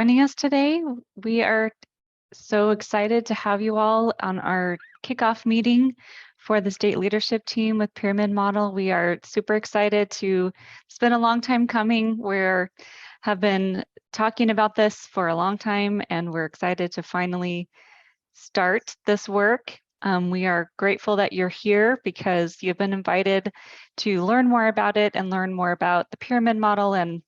Joining us today. We are so excited to have you all on our kickoff meeting for the state leadership team with Pyramid Model. We are super excited to, it's been a long time coming. Have been talking about this for a long time, and we're excited to finally start this work. We are grateful that you're here because you've been invited to learn more about it and learn more about the pyramid model and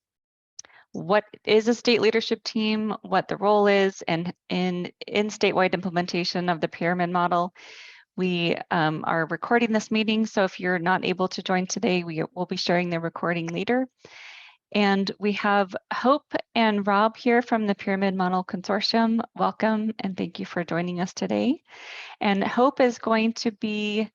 what is a state leadership team, what the role is, and in statewide implementation of the pyramid model. We are recording this meeting, so if you're not able to join today, we will be sharing the recording later. And we have Hope and Rob here from the Pyramid Model Consortium. Welcome, and thank you for joining us today. And Hope is going to be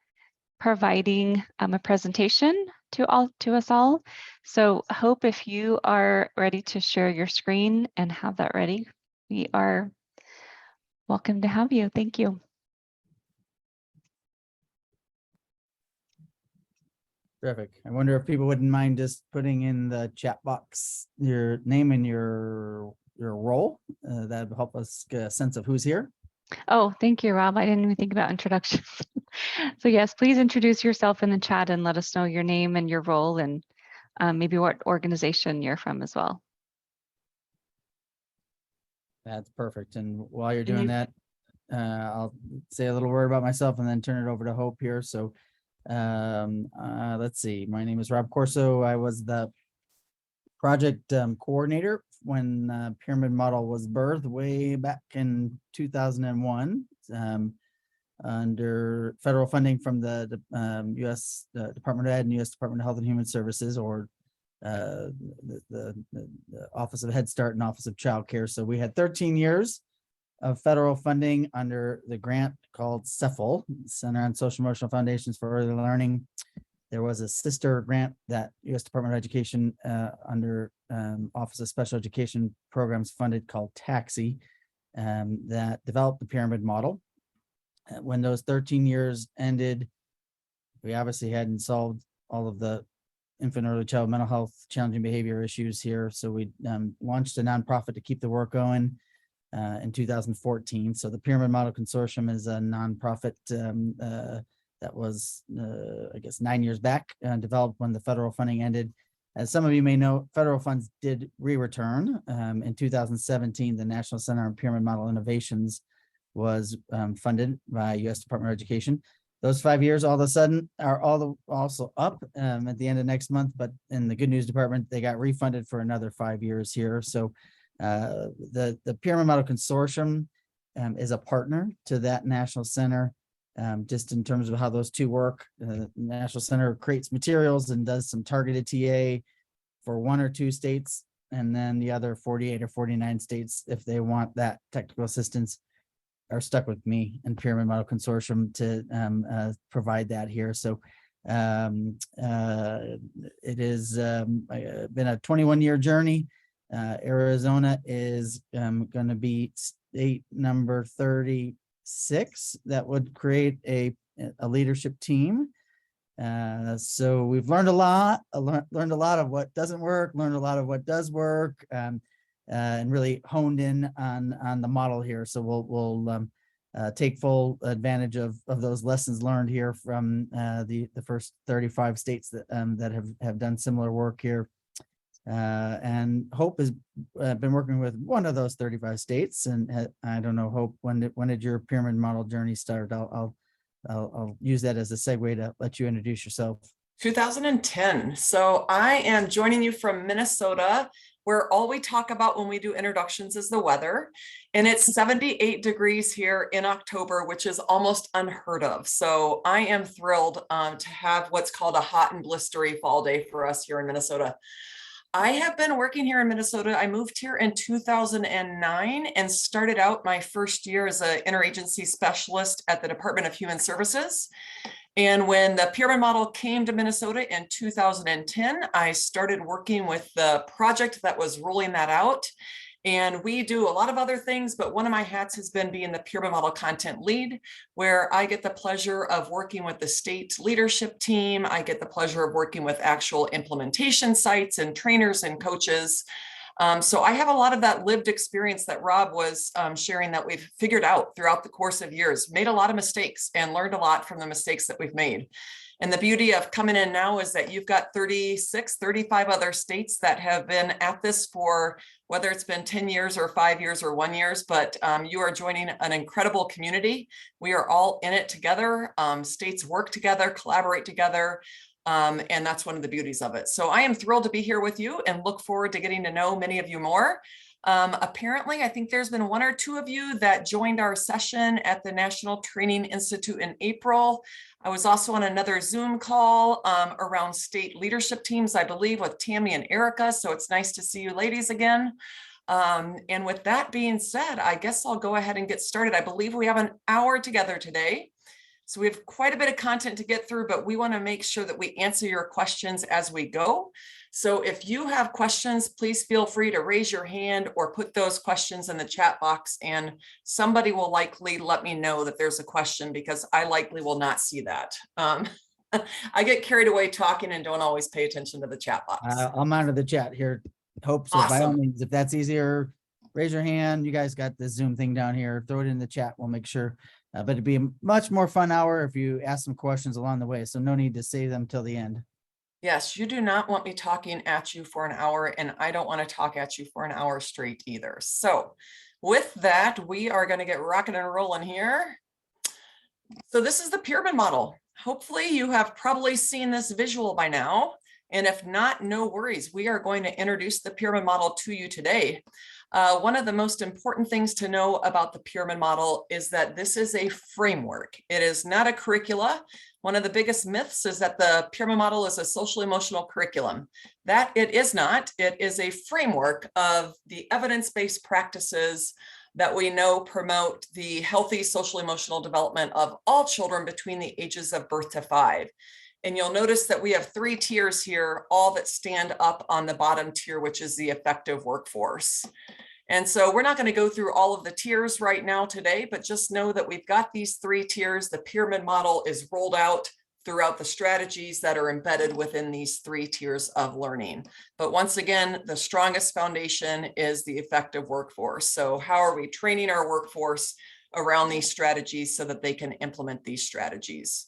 providing a presentation to us all. So Hope, if you are ready to share your screen and have that ready, we are welcome to have you. Thank you. Terrific. I wonder if people wouldn't mind just putting in the chat box your name and your role. That would help us get a sense of who's here. Oh, thank you, Rob. I didn't even think about introductions. So yes, please introduce yourself in the chat and let us know your name and your role and maybe what organization you're from as well. That's perfect. And while you're doing that, I'll say a little word about myself and then turn it over to Hope here. So let's see. My name is Rob Corso. I was the project coordinator when Pyramid Model was birthed way back in 2001 under federal funding from the U.S. Department of Ed and U.S. Department of Health and Human Services, or the Office of Head Start and Office of Child Care. So we had 13 years of federal funding under the grant called CEFL, Center on Social Emotional Foundations for Early Learning. There was a sister grant that U.S. Department of Education under Office of Special Education Programs funded called TAXI that developed the pyramid model. When those 13 years ended, we obviously hadn't solved all of the infant early child mental health challenging behavior issues here. So we launched a nonprofit to keep the work going in 2014. So the Pyramid Model Consortium is a nonprofit that was, I guess, 9 years back, developed when the federal funding ended. As some of you may know, federal funds did re-return. In 2017, the National Center on Pyramid Model Innovations was funded by U.S. Department of Education. Those 5 years all of a sudden are also up at the end of next month, but in the good news department, they got refunded for another 5 years here. So the Pyramid Model Consortium is a partner to that National Center. Just in terms of how those two work, the National Center creates materials and does some targeted TA for 1 or 2 states, and then the other 48 or 49 states, if they want that technical assistance, are stuck with me and Pyramid Model Consortium to provide that here. So it has been a 21-year journey. Arizona is going to be state number 36 that would create a leadership team. So we've learned a lot, learned a lot of what doesn't work, learned a lot of what does work, and really honed in on the model here. So we'll take full advantage of those lessons learned here from the first 35 states that have done similar work here. And Hope has been working with one of those 35 states. And I don't know, Hope, when did your pyramid model journey start? I'll use that as a segue to let you introduce yourself. 2010. So I am joining you from Minnesota, where all we talk about when we do introductions is the weather. And it's 78 degrees here in October, which is almost unheard of. So I am thrilled to have what's called a hot and blistery fall day for us here in Minnesota. I have been working here in Minnesota. I moved here in 2009 and started out my first year as an interagency specialist at the Department of Human Services. And when the pyramid model came to Minnesota in 2010, I started working with the project that was rolling that out. And we do a lot of other things, but one of my hats has been being the pyramid model content lead, where I get the pleasure of working with the state leadership team. I get the pleasure of working with actual implementation sites and trainers and coaches. So I have a lot of that lived experience that Rob was sharing that we've figured out throughout the course of years, made a lot of mistakes and learned a lot from the mistakes that we've made. And the beauty of coming in now is that you've got 36, 35 other states that have been at this for whether it's been 10 years or 5 years or 1 year, but you are joining an incredible community. We are all in it together. States work together, collaborate together. And that's one of the beauties of it. So I am thrilled to be here with you and look forward to getting to know many of you more. Apparently, I think there's been 1 or 2 of you that joined our session at the National Training Institute in April. I was also on another Zoom call around state leadership teams, I believe, with Tammy and Erica. So it's nice to see you ladies again. And with that being said, I guess I'll go ahead and get started. I believe we have an hour together today. So we have quite a bit of content to get through, but we want to make sure that we answer your questions as we go. So if you have questions, please feel free to raise your hand or put those questions in the chat box, and somebody will likely let me know that there's a question, because I likely will not see that. I get carried away talking and don't always pay attention to the chat box. I'll monitor the chat here. Hope so. By all Awesome. means, if that's easier, raise your hand. You guys got the Zoom thing down here. Throw it in the chat. We'll make sure. But it'd be a much more fun hour if you ask some questions along the way. So no need to save them till the end. Yes, you do not want me talking at you for an hour, and I don't want to talk at you for an hour straight either. So with that, we are going to get rocking and rolling here. So this is the pyramid model. Hopefully you have probably seen this visual by now. And if not, no worries. We are going to introduce the pyramid model to you today. One of the most important things to know about the pyramid model is that this is a framework. It is not a curricula. One of the biggest myths is that the pyramid model is a social emotional curriculum. That it is not. It is a framework of the evidence-based practices that we know promote the healthy social emotional development of all children between the ages of birth to 5. And you'll notice that we have 3 tiers here, all that stand up on the bottom tier, which is the effective workforce. And so we're not going to go through all of the tiers right now today, but just know that we've got these 3 tiers. The pyramid model is rolled out throughout the strategies that are embedded within these 3 tiers of learning. But once again, the strongest foundation is the effective workforce. So how are we training our workforce around these strategies so that they can implement these strategies?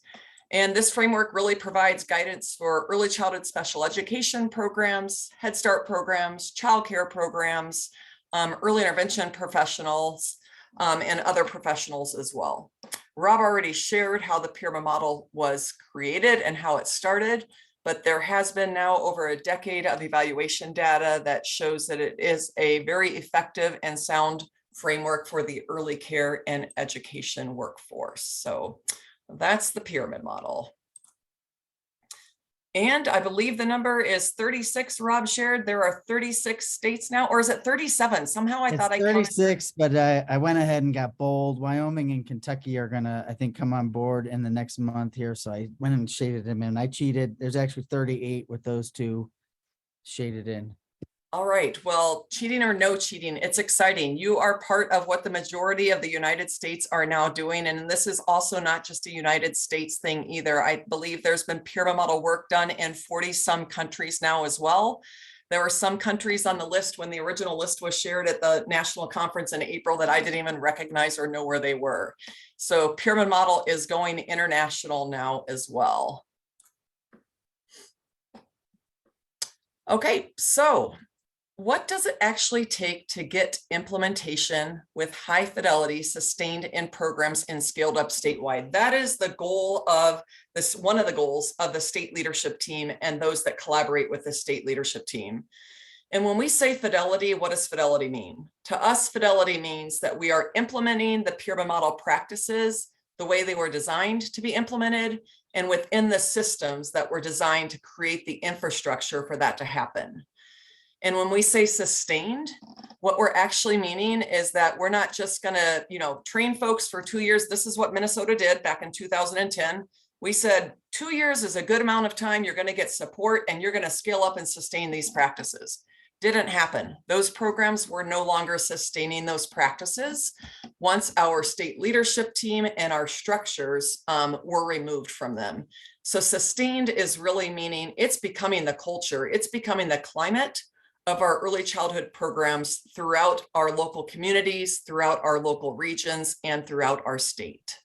And this framework really provides guidance for early childhood special education programs, Head Start programs, childcare programs, early intervention professionals, and other professionals as well. Rob already shared how the pyramid model was created and how it started, but there has been now over a decade of evaluation data that shows that it is a very effective and sound framework for the early care and education workforce. So that's the pyramid model. And I believe the number is 36, Rob shared. There are 36 states now, or is it 37? Somehow I thought I counted 36, but I went ahead and got bold. Wyoming and Kentucky are gonna, I think, come on board in the next month here. So I went and shaded them in. I cheated. There's actually 38 with those 2 shaded in. All right, well, cheating or no cheating, it's exciting. You are part of what the majority of the United States are now doing. And this is also not just a United States thing either. I believe there's been pyramid model work done in 40 some countries now as well. There were some countries on the list when the original list was shared at the national conference in April that I didn't even recognize or know where they were. So pyramid model is going international now as well. Okay, so what does it actually take to get implementation with high fidelity sustained in programs and scaled up statewide? That is the goal of this, one of the goals of the state leadership team and those that collaborate with the state leadership team. And when we say fidelity, what does fidelity mean? To us, fidelity means that we are implementing the pyramid model practices the way they were designed to be implemented and within the systems that were designed to create the infrastructure for that to happen. And when we say sustained, what we're actually meaning is that we're not just going to, train folks for 2 years. This is what Minnesota did back in 2010. We said 2 years is a good amount of time. You're going to get support and you're going to scale up and sustain these practices. Didn't happen. Those programs were no longer sustaining those practices once our state leadership team and our structures were removed from them. So sustained is really meaning it's becoming the culture. It's becoming the climate of our early childhood programs throughout our local communities, throughout our local regions, and throughout our state.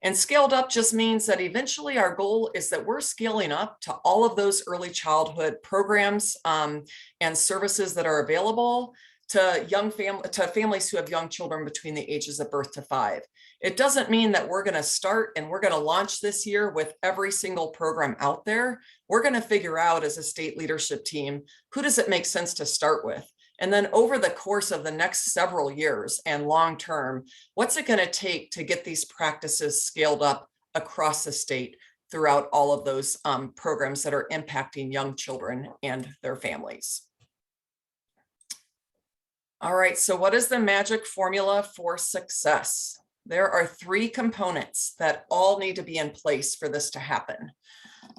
And scaled up just means that eventually our goal is that we're scaling up to all of those early childhood programs and services that are available to families who have young children between the ages of birth to 5. It doesn't mean that we're going to start and we're going to launch this year with every single program out there. We're going to figure out as a state leadership team, who does it make sense to start with? And then over the course of the next several years and long term, what's it going to take to get these practices scaled up across the state throughout all of those programs that are impacting young children and their families? All right, so what is the magic formula for success? There are 3 components that all need to be in place for this to happen.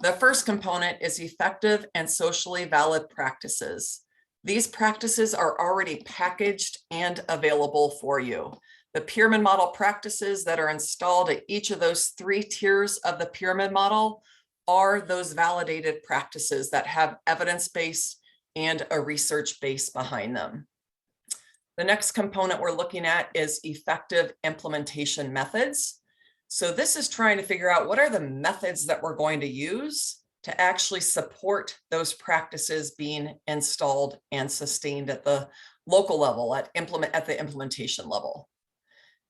The first component is effective and socially valid practices. These practices are already packaged and available for you. The pyramid model practices that are installed at each of those 3 tiers of the pyramid model are those validated practices that have evidence base and a research base behind them. The next component we're looking at is effective implementation methods. So this is trying to figure out what are the methods that we're going to use to actually support those practices being installed and sustained at the local level, at the implementation level.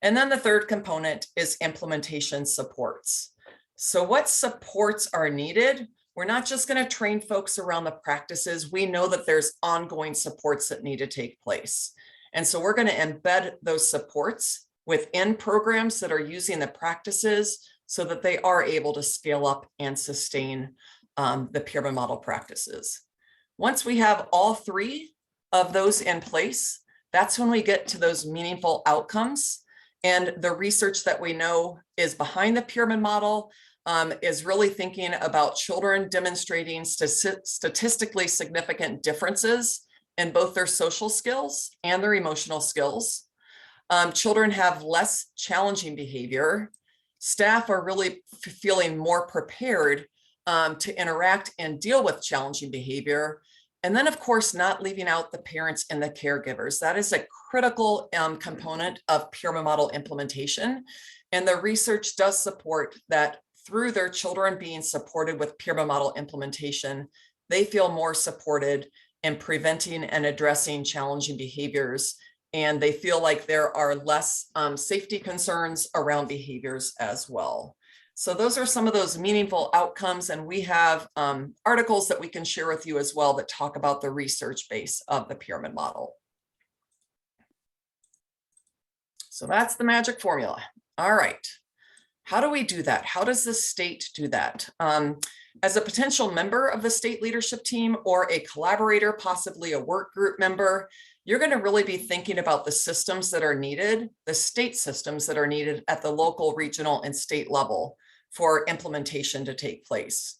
And then the third component is implementation supports. So what supports are needed? We're not just going to train folks around the practices. We know that there's ongoing supports that need to take place. And so we're going to embed those supports within programs that are using the practices so that they are able to scale up and sustain the pyramid model practices. Once we have all 3 of those in place, that's when we get to those meaningful outcomes. And the research that we know is behind the pyramid model is really thinking about children demonstrating statistically significant differences in both their social skills and their emotional skills. Children have less challenging behavior. Staff are really feeling more prepared to interact and deal with challenging behavior. And then, of course, not leaving out the parents and the caregivers. That is a critical component of pyramid model implementation. And the research does support that through their children being supported with pyramid model implementation, they feel more supported in preventing and addressing challenging behaviors. And they feel like there are less safety concerns around behaviors as well. So those are some of those meaningful outcomes. And we have articles that we can share with you as well that talk about the research base of the pyramid model. So that's the magic formula. All right. How do we do that? How does the state do that? As a potential member of the state leadership team or a collaborator, possibly a work group member, you're going to really be thinking about the systems that are needed, the state systems that are needed at the local, regional, and state level for implementation to take place.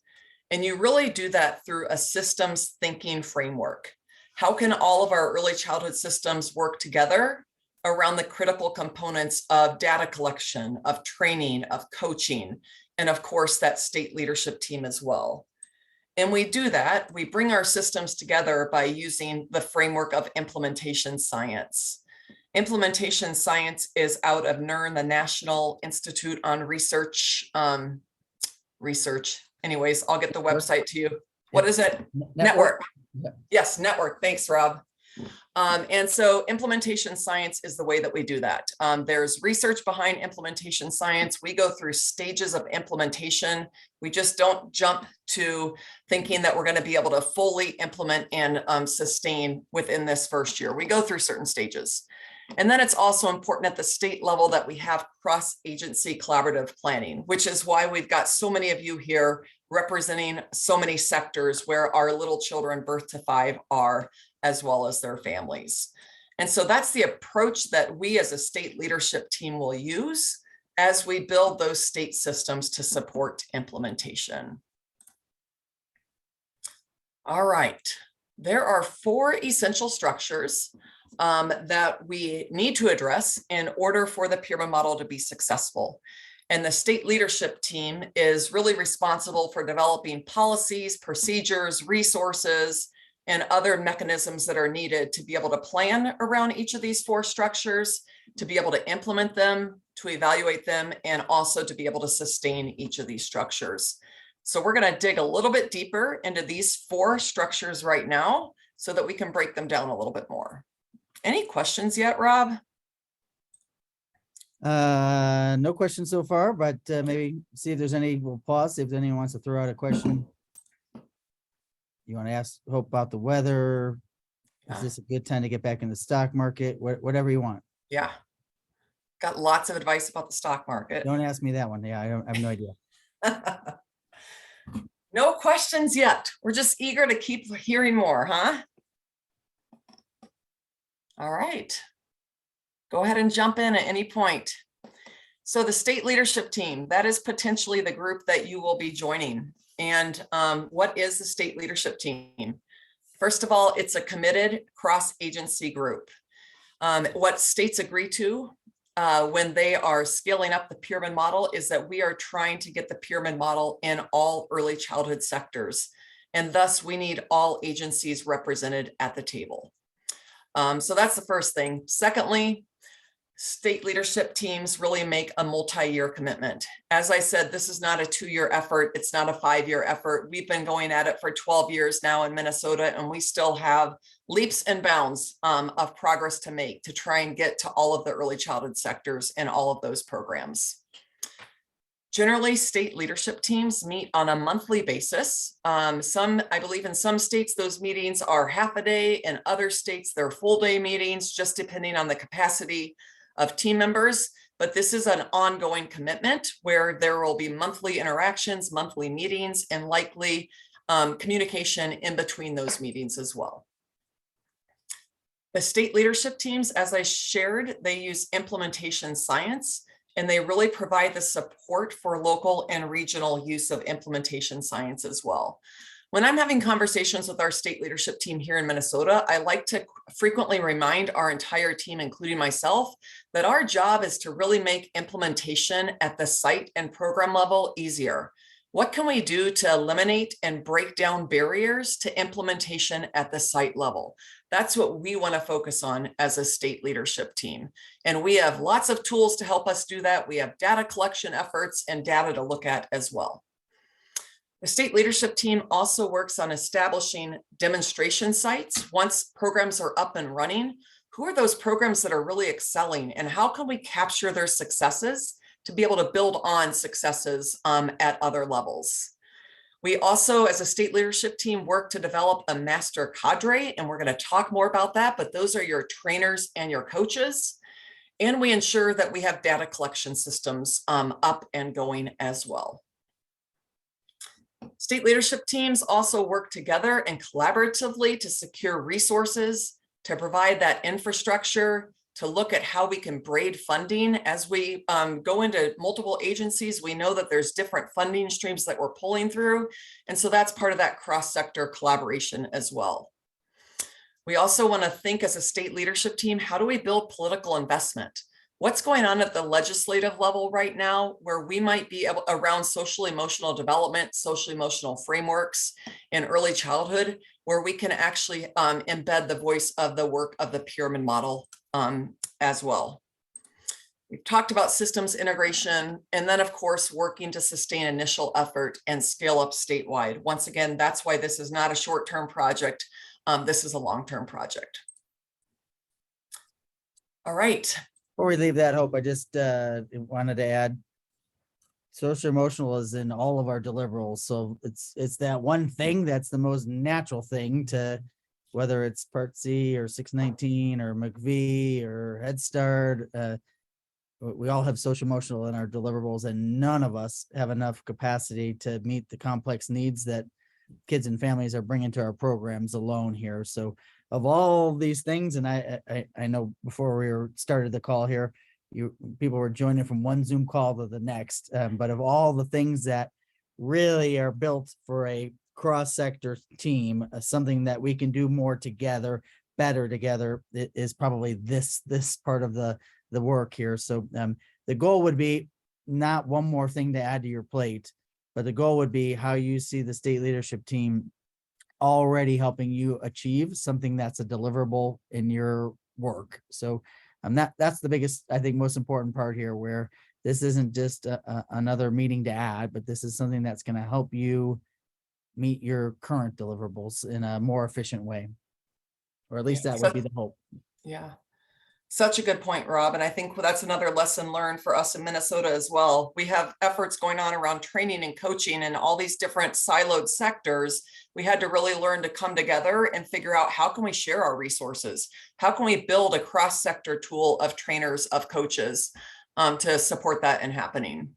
And you really do that through a systems thinking framework. How can all of our early childhood systems work together around the critical components of data collection, of training, of coaching, and of course, that state leadership team as well. And we do that, we bring our systems together by using the framework of implementation science. Implementation science is out of NIRN, the National Institute on Research. Anyways, I'll get the website to you. What is it? Network. Yes, network. Thanks, Rob. And so implementation science is the way that we do that. There's research behind implementation science. We go through stages of implementation. We just don't jump to thinking that we're going to be able to fully implement and sustain within this first year. We go through certain stages. And then it's also important at the state level that we have cross-agency collaborative planning, which is why we've got so many of you here representing so many sectors where our little children birth to 5 are, as well as their families. And so that's the approach that we as a state leadership team will use as we build those state systems to support implementation. All right, there are 4 essential structures that we need to address in order for the pyramid model to be successful. And the state leadership team is really responsible for developing policies, procedures, resources, and other mechanisms that are needed to be able to plan around each of these 4 structures, to be able to implement them, to evaluate them, and also to be able to sustain each of these structures. So we're going to dig a little bit deeper into these 4 structures right now so that we can break them down a little bit more. Any questions yet, Rob? No questions so far, but maybe see if there's any. We'll pause, see if anyone wants to throw out a question. You want to ask Hope about the weather? Is this a good time to get back in the stock market? Whatever you want. Yeah. Got lots of advice about the stock market. Don't ask me that one. Yeah, I have no idea. No questions yet. We're just eager to keep hearing more, huh? All right. Go ahead and jump in at any point. So the state leadership team, that is potentially the group that you will be joining. And what is the state leadership team? First of all, it's a committed cross-agency group. What states agree to when they are scaling up the pyramid model is that we are trying to get the pyramid model in all early childhood sectors. And thus we need all agencies represented at the table. So that's the first thing. Secondly, state leadership teams really make a multi-year commitment. As I said, this is not a 2-year effort. It's not a 5-year effort. We've been going at it for 12 years now in Minnesota, and we still have leaps and bounds of progress to make to try and get to all of the early childhood sectors and all of those programs. Generally, state leadership teams meet on a monthly basis. I believe in some states, those meetings are half a day. In other states, they're full day meetings, just depending on the capacity of team members. But this is an ongoing commitment where there will be monthly interactions, monthly meetings, and likely communication in between those meetings as well. The state leadership teams, as I shared, they use implementation science, and they really provide the support for local and regional use of implementation science as well. When I'm having conversations with our state leadership team here in Minnesota, I like to frequently remind our entire team, including myself, that our job is to really make implementation at the site and program level easier. What can we do to eliminate and break down barriers to implementation at the site level? That's what we want to focus on as a state leadership team. And we have lots of tools to help us do that. We have data collection efforts and data to look at as well. The state leadership team also works on establishing demonstration sites. Once programs are up and running, who are those programs that are really excelling, and how can we capture their successes to be able to build on successes at other levels? We also, as a state leadership team, work to develop a master cadre, and we're going to talk more about that, but those are your trainers and your coaches. And we ensure that we have data collection systems up and going as well. State leadership teams also work together and collaboratively to secure resources, to provide that infrastructure, to look at how we can braid funding. As we go into multiple agencies, we know that there's different funding streams that we're pulling through. And so that's part of that cross-sector collaboration as well. We also want to think as a state leadership team, how do we build political investment? What's going on at the legislative level right now where we might be able around social emotional development, social emotional frameworks in early childhood, where we can actually embed the voice of the work of the pyramid model as well. We've talked about systems integration, and then of course, working to sustain initial effort and scale up statewide. Once again, that's why this is not a short-term project. This is a long-term project. All right. Before we leave that, Hope, I just wanted to add, social emotional is in all of our deliverables. So it's that one thing that's the most natural thing to, whether it's Part C or 619 or McV or Head Start, we all have social emotional in our deliverables, and none of us have enough capacity to meet the complex needs that kids and families are bringing to our programs alone here. So of all these things, and I know before we started the call here, people were joining from one Zoom call to the next, but of all the things that really are built for a cross-sector team, something that we can do more together, better together, is probably this part of the work here. So the goal would be not one more thing to add to your plate, but the goal would be how you see the state leadership team already helping you achieve something that's a deliverable in your work. So that's the biggest, I think, most important part here, where this isn't just another meeting to add, but this is something that's going to help you meet your current deliverables in a more efficient way, or at least that would be the hope. Yeah. Such a good point, Rob. And I think that's another lesson learned for us in Minnesota as well. We have efforts going on around training and coaching and all these different siloed sectors. We had to really learn to come together and figure out, how can we share our resources? How can we build a cross-sector tool of trainers, of coaches, to support that in happening?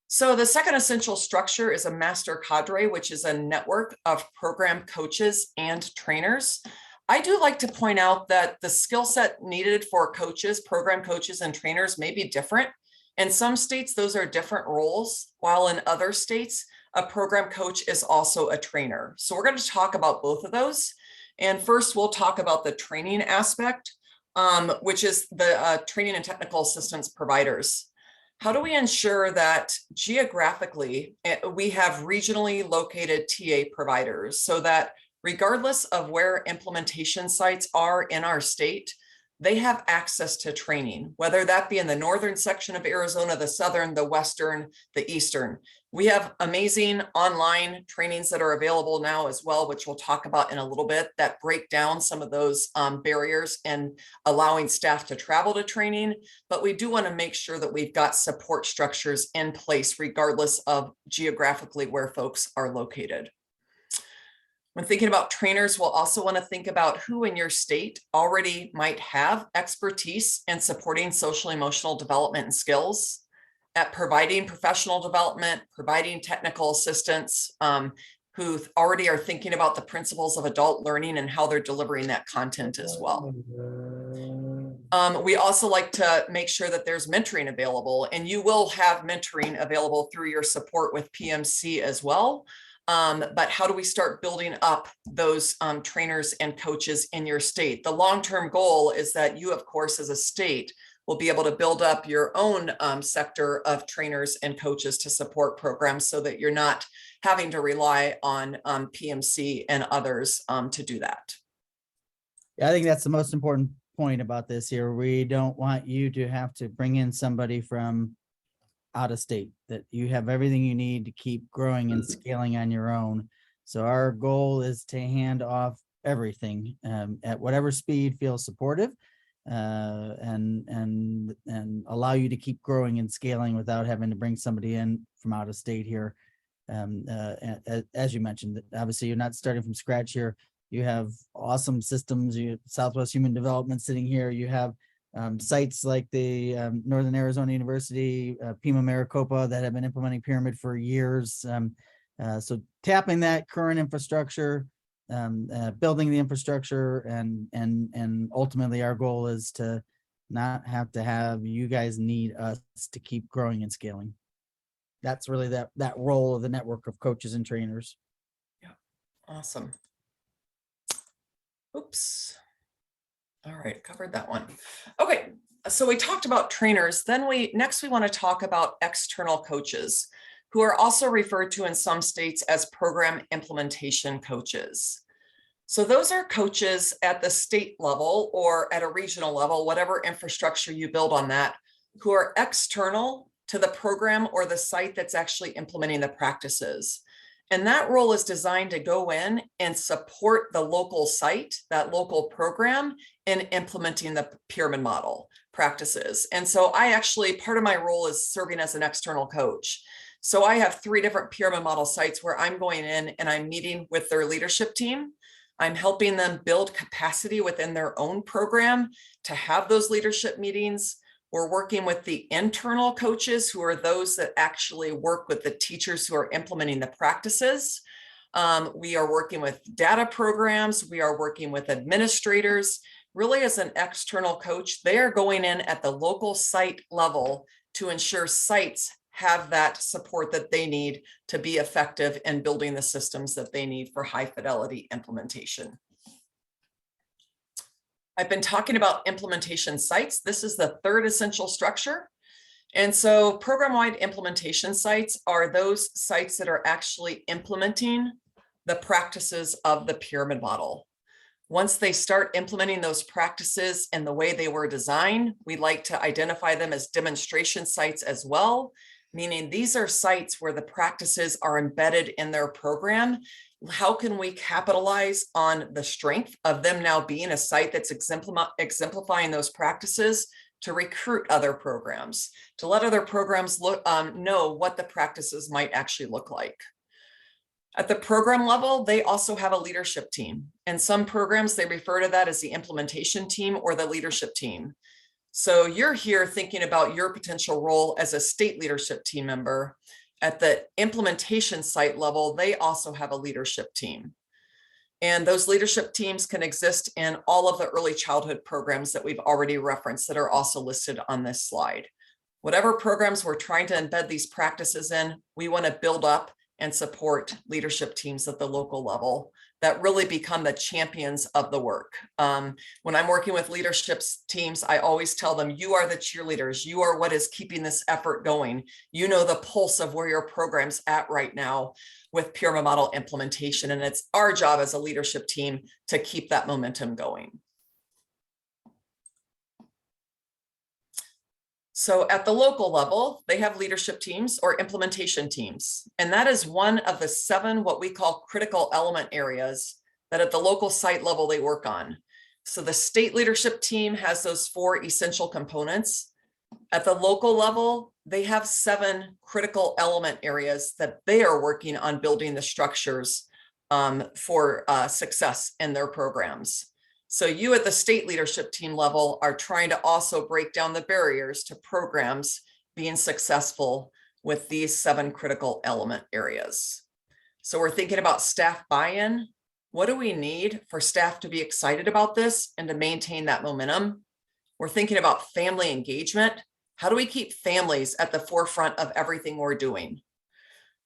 So the second essential structure is a master cadre, which is a network of program coaches and trainers. I do like to point out that the skill set needed for coaches, program coaches, and trainers may be different. In some states, those are different roles, while in other states, a program coach is also a trainer. So we're going to talk about both of those. And first, we'll talk about the training aspect, which is the training and technical assistance providers. How do we ensure that geographically we have regionally located TA providers, so that regardless of where implementation sites are in our state, they have access to training, whether that be in the northern section of Arizona, the southern, the western, the eastern. We have amazing online trainings that are available now as well, which we'll talk about in a little bit, that break down some of those barriers and allowing staff to travel to training. But we do want to make sure that we've got support structures in place, regardless of geographically where folks are located. When thinking about trainers, we'll also want to think about who in your state already might have expertise in supporting social emotional development and skills, at providing professional development, providing technical assistance, who already are thinking about the principles of adult learning and how they're delivering that content as well. We also like to make sure that there's mentoring available, and you will have mentoring available through your support with PMC as well. But how do we start building up those trainers and coaches in your state? The long-term goal is that you, of course, as a state, will be able to build up your own sector of trainers and coaches to support programs, so that you're not having to rely on PMC and others to do that. Yeah, I think that's the most important point about this here. We don't want you to have to bring in somebody from out of state, that you have everything you need to keep growing and scaling on your own. So our goal is to hand off everything at whatever speed feels supportive, and allow you to keep growing and scaling without having to bring somebody in from out of state here. As you mentioned, obviously you're not starting from scratch here. You have awesome systems. You have Southwest Human Development sitting here. You have sites like the Northern Arizona University, Pima Maricopa, that have been implementing Pyramid for years. So tapping that current infrastructure, building the infrastructure, and ultimately our goal is to not have to have you guys need us to keep growing and scaling. That's really that role of the network of coaches and trainers. Yeah, awesome. Oops. All right, covered that one. Okay, so we talked about trainers. Then next we want to talk about external coaches, who are also referred to in some states as program implementation coaches. So those are coaches at the state level or at a regional level, whatever infrastructure you build on that, who are external to the program or the site that's actually implementing the practices. And that role is designed to go in and support the local site, that local program, in implementing the pyramid model practices. And so part of my role is serving as an external coach. So I have 3 different pyramid model sites where I'm going in and I'm meeting with their leadership team. I'm helping them build capacity within their own program to have those leadership meetings. We're working with the internal coaches, who are those that actually work with the teachers who are implementing the practices. We are working with data programs. We are working with administrators. Really, as an external coach, they are going in at the local site level to ensure sites have that support that they need to be effective in building the systems that they need for high fidelity implementation. I've been talking about implementation sites. This is the 3rd essential structure. And so program-wide implementation sites are those sites that are actually implementing the practices of the pyramid model. Once they start implementing those practices in the way they were designed, we like to identify them as demonstration sites as well, meaning these are sites where the practices are embedded in their program. How can we capitalize on the strength of them now being a site that's exemplifying those practices to recruit other programs, to let other programs know what the practices might actually look like. At the program level, they also have a leadership team. In some programs, they refer to that as the implementation team or the leadership team. So you're here thinking about your potential role as a state leadership team member. At the implementation site level, they also have a leadership team. And those leadership teams can exist in all of the early childhood programs that we've already referenced that are also listed on this slide. Whatever programs we're trying to embed these practices in, we want to build up and support leadership teams at the local level that really become the champions of the work. When I'm working with leadership teams, I always tell them, you are the cheerleaders. You are what is keeping this effort going. You know the pulse of where your program's at right now with pyramid model implementation. And it's our job as a leadership team to keep that momentum going. So at the local level, they have leadership teams or implementation teams. And that is one of the 7 what we call critical element areas that at the local site level they work on. So the state leadership team has those 4 essential components. At the local level, they have 7 critical element areas that they are working on building the structures for success in their programs. So you at the state leadership team level are trying to also break down the barriers to programs being successful with these 7 critical element areas. So we're thinking about staff buy-in. What do we need for staff to be excited about this and to maintain that momentum? We're thinking about family engagement. How do we keep families at the forefront of everything we're doing?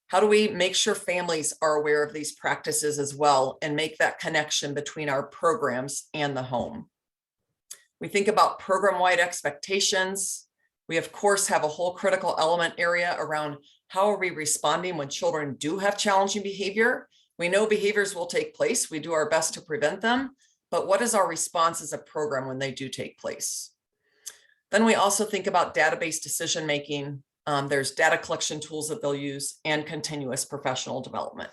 How do we make sure families are aware of these practices as well and make that connection between our programs and the home? We think about program-wide expectations. We, of course, have a whole critical element area around how are we responding when children do have challenging behavior. We know behaviors will take place. We do our best to prevent them, but what is our response as a program when they do take place? Then we also think about database decision-making. There's data collection tools that they'll use and continuous professional development.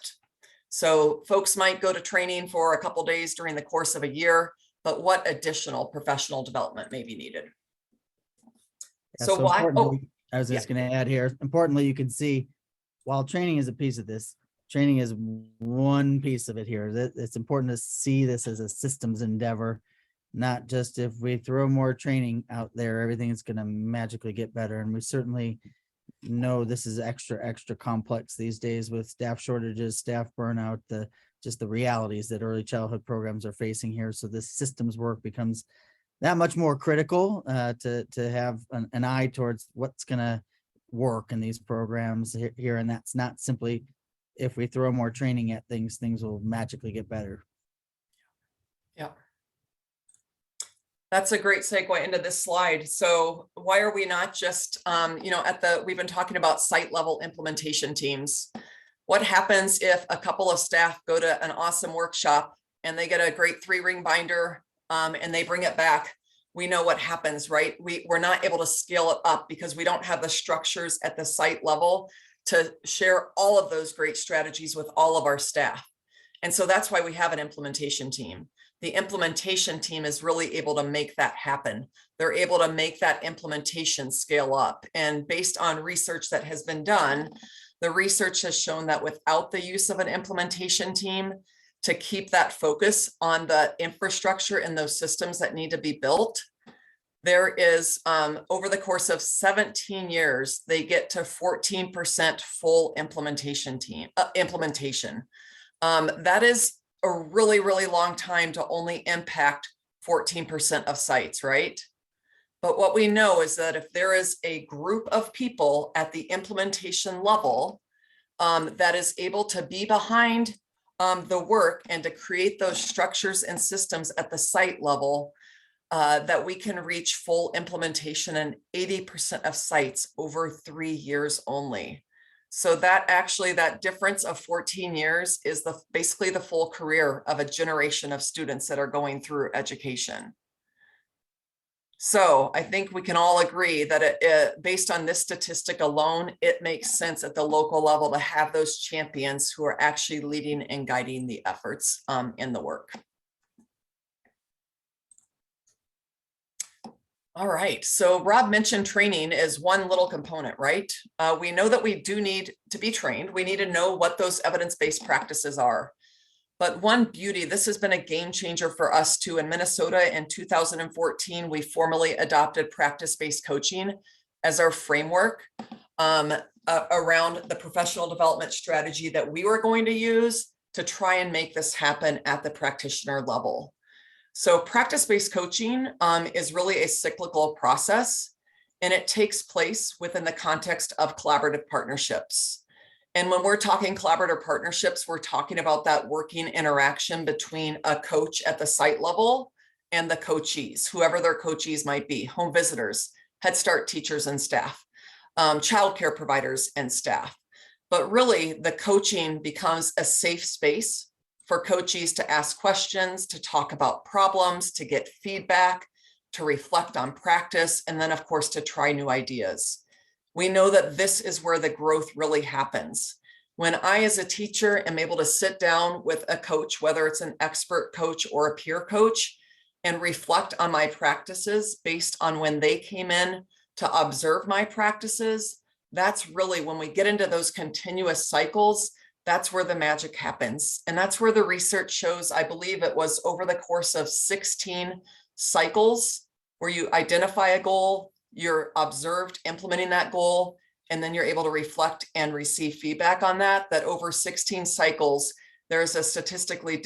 So folks might go to training for a couple days during the course of a year, but what additional professional development may be needed? Yeah, So why? importantly, I was just going to add here, importantly, you can see while training is a piece of this, training is one piece of it here. It's important to see this as a systems endeavor, not just if we throw more training out there, everything is going to magically get better. And we certainly know this is extra complex these days with staff shortages, staff burnout, just the realities that early childhood programs are facing here. So this systems work becomes that much more critical to have an eye towards what's going to work in these programs here. And that's not simply if we throw more training at things will magically get better. Yeah. That's a great segue into this slide. So why are we not just, we've been talking about site level implementation teams. What happens if a couple of staff go to an awesome workshop and they get a great 3-ring binder and they bring it back? We know what happens, right? We're not able to scale it up because we don't have the structures at the site level to share all of those great strategies with all of our staff. And so that's why we have an implementation team. The implementation team is really able to make that happen. They're able to make that implementation scale up. And based on research that has been done, the research has shown that without the use of an implementation team to keep that focus on the infrastructure and those systems that need to be built, there is, over the course of 17 years, they get to 14% full implementation. That is a really, really long time to only impact 14% of sites, right? But what we know is that if there is a group of people at the implementation level that is able to be behind the work and to create those structures and systems at the site level, that we can reach full implementation in 80% of sites over 3 years only. So that difference of 14 years is basically the full career of a generation of students that are going through education. So I think we can all agree that based on this statistic alone, it makes sense at the local level to have those champions who are actually leading and guiding the efforts in the work. All right, so Rob mentioned training as one little component, right? We know that we do need to be trained. We need to know what those evidence-based practices are. But one beauty, this has been a game changer for us too. In Minnesota in 2014, we formally adopted practice-based coaching as our framework around the professional development strategy that we were going to use to try and make this happen at the practitioner level. So practice-based coaching is really a cyclical process, and it takes place within the context of collaborative partnerships. And when we're talking collaborative partnerships, we're talking about that working interaction between a coach at the site level and the coachees, whoever their coachees might be, home visitors, Head Start teachers and staff, childcare providers and staff. But really, the coaching becomes a safe space for coachees to ask questions, to talk about problems, to get feedback, to reflect on practice, and then, of course, to try new ideas. We know that this is where the growth really happens. When I, as a teacher, am able to sit down with a coach, whether it's an expert coach or a peer coach, and reflect on my practices based on when they came in to observe my practices, that's really when we get into those continuous cycles, that's where the magic happens. And that's where the research shows, I believe it was over the course of 16 cycles where you identify a goal, you're observed implementing that goal, and then you're able to reflect and receive feedback on that over 16 cycles, there's a statistical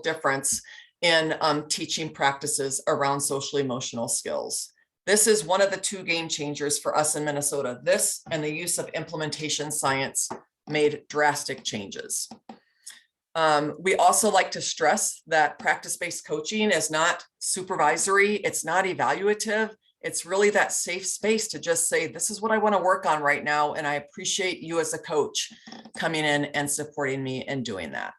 difference in teaching practices around social emotional skills. This is one of the two game changers for us in Minnesota. This and the use of implementation science made drastic changes. We also like to stress that practice-based coaching is not supervisory, it's not evaluative, it's really that safe space to just say, this is what I want to work on right now, and I appreciate you as a coach coming in and supporting me in doing that.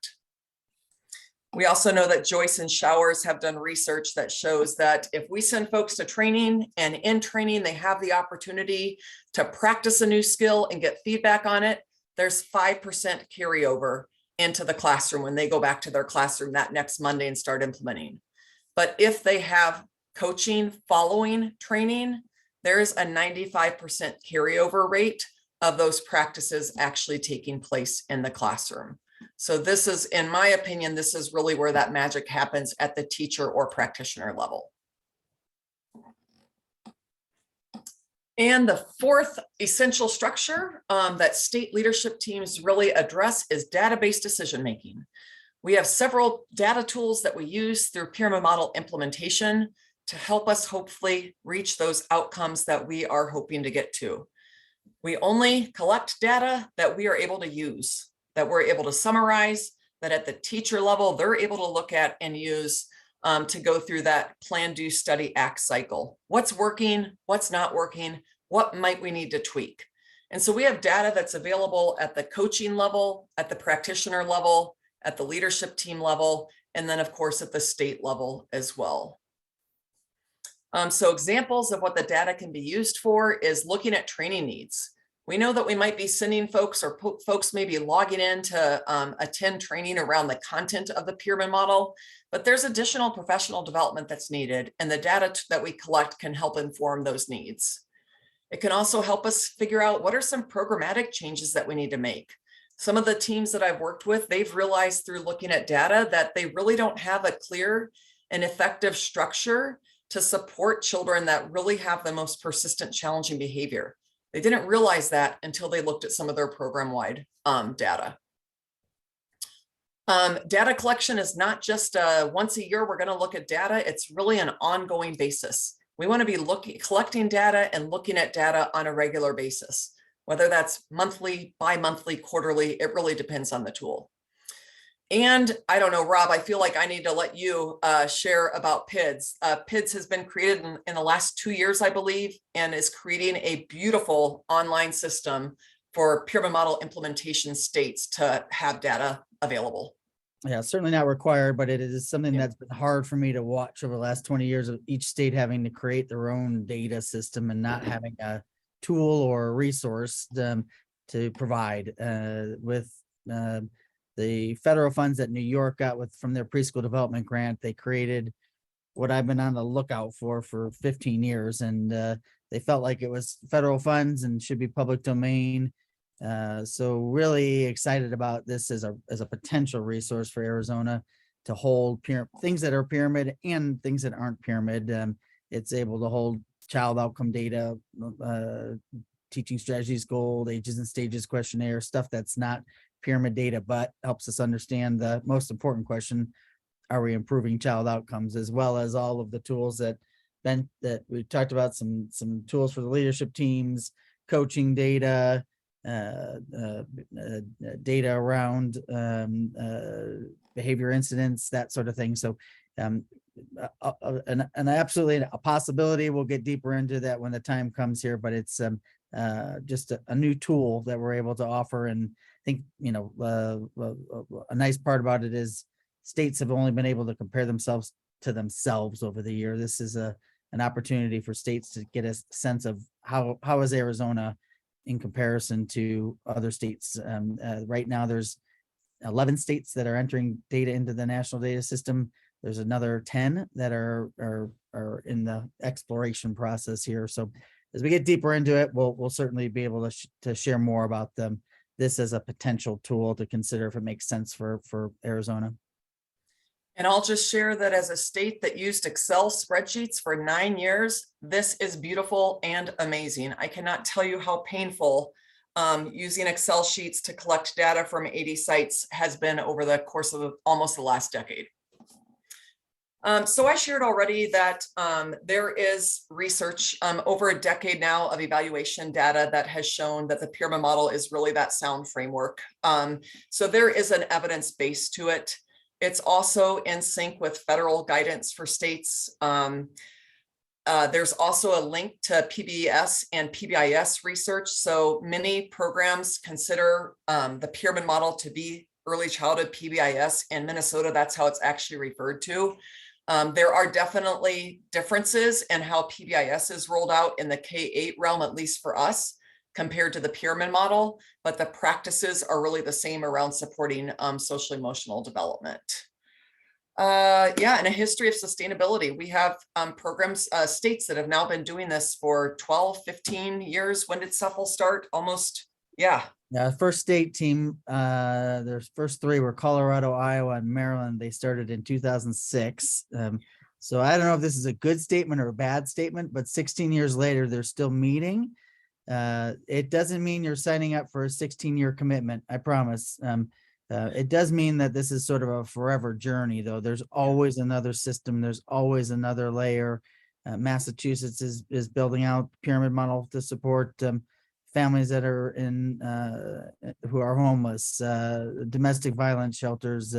We also know that Joyce and Showers have done research that shows that if we send folks to training, and in training they have the opportunity to practice a new skill and get feedback on it, there's 5% carryover into the classroom when they go back to their classroom that next Monday and start implementing. But if they have coaching following training, there's a 95% carryover rate of those practices actually taking place in the classroom. So this is, in my opinion, this is really where that magic happens at the teacher or practitioner level. And the fourth essential structure that state leadership teams really address is data-based decision-making. We have several data tools that we use through pyramid model implementation to help us hopefully reach those outcomes that we are hoping to get to. We only collect data that we are able to use, that we're able to summarize, that at the teacher level, they're able to look at and use to go through that plan, do, study, act cycle. What's working, what's not working, what might we need to tweak? And so we have data that's available at the coaching level, at the practitioner level, at the leadership team level, and then of course at the state level as well. So examples of what the data can be used for is looking at training needs. We know that we might be sending folks, or folks may be logging in to attend training around the content of the pyramid model, but there's additional professional development that's needed, and the data that we collect can help inform those needs. It can also help us figure out what are some programmatic changes that we need to make. Some of the teams that I've worked with, they've realized through looking at data that they really don't have a clear and effective structure to support children that really have the most persistent challenging behavior. They didn't realize that until they looked at some of their program-wide data. Data collection is not just once a year, we're going to look at data. It's really an ongoing basis. We want to be collecting data and looking at data on a regular basis, whether that's monthly, bi-monthly, quarterly, it really depends on the tool. And I don't know, Rob, I feel like I need to let you share about PIDS. PIDS has been created in the last 2 years, I believe, and is creating a beautiful online system for pyramid model implementation states to have data available. Yeah, certainly not required, but it is something Yeah. that's been hard for me to watch over the last 20 years of each state having to create their own data system and not having a tool or a resource to provide with the federal funds that New York got from their preschool development grant. They created what I've been on the lookout for 15 years, and they felt like it was federal funds and should be public domain. So really excited about this as a potential resource for Arizona to hold things that are pyramid and things that aren't pyramid. It's able to hold child outcome data, teaching strategies, goal, ages and stages questionnaire, stuff that's not pyramid data, but helps us understand the most important question: are we improving child outcomes? As well as all of the tools that we talked about, some tools for the leadership teams, coaching data, data around behavior incidents, that sort of thing. So and absolutely a possibility. We'll get deeper into that when the time comes here, but it's just a new tool that we're able to offer. And I think, a nice part about it is states have only been able to compare themselves to themselves over the year. This is an opportunity for states to get a sense of how is Arizona in comparison to other states. Right now, there's 11 states that are entering data into the national data system. There's another 10 that are in the exploration process here. So as we get deeper into it, we'll certainly be able to share more about this as a potential tool to consider if it makes sense for Arizona. And I'll just share that as a state that used Excel spreadsheets for 9 years, this is beautiful and amazing. I cannot tell you how painful using Excel sheets to collect data from 80 sites has been over the course of almost the last decade. So I shared already that there is research over a decade now of evaluation data that has shown that the pyramid model is really that sound framework. So there is an evidence base to it. It's also in sync with federal guidance for states. There's also a link to PBS and PBIS research. So many programs consider the pyramid model to be early childhood PBIS. In Minnesota, that's how it's actually referred to. There are definitely differences in how PBIS is rolled out in the K-8 realm, at least for us, compared to the pyramid model, but the practices are really the same around supporting social emotional development. Yeah, and a history of sustainability. We have programs, states that have now been doing this for 12, 15 years. When did SEFL start? Almost, yeah. Yeah, first state team, their first three were Colorado, Iowa, and Maryland. They started in 2006. So I don't know if this is a good statement or a bad statement, but 16 years later, they're still meeting. It doesn't mean you're signing up for a 16-year commitment, I promise. It does mean that this is sort of a forever journey, though. There's always another system. There's always another layer. Massachusetts is building out pyramid model to support families that are who are homeless, domestic violence shelters.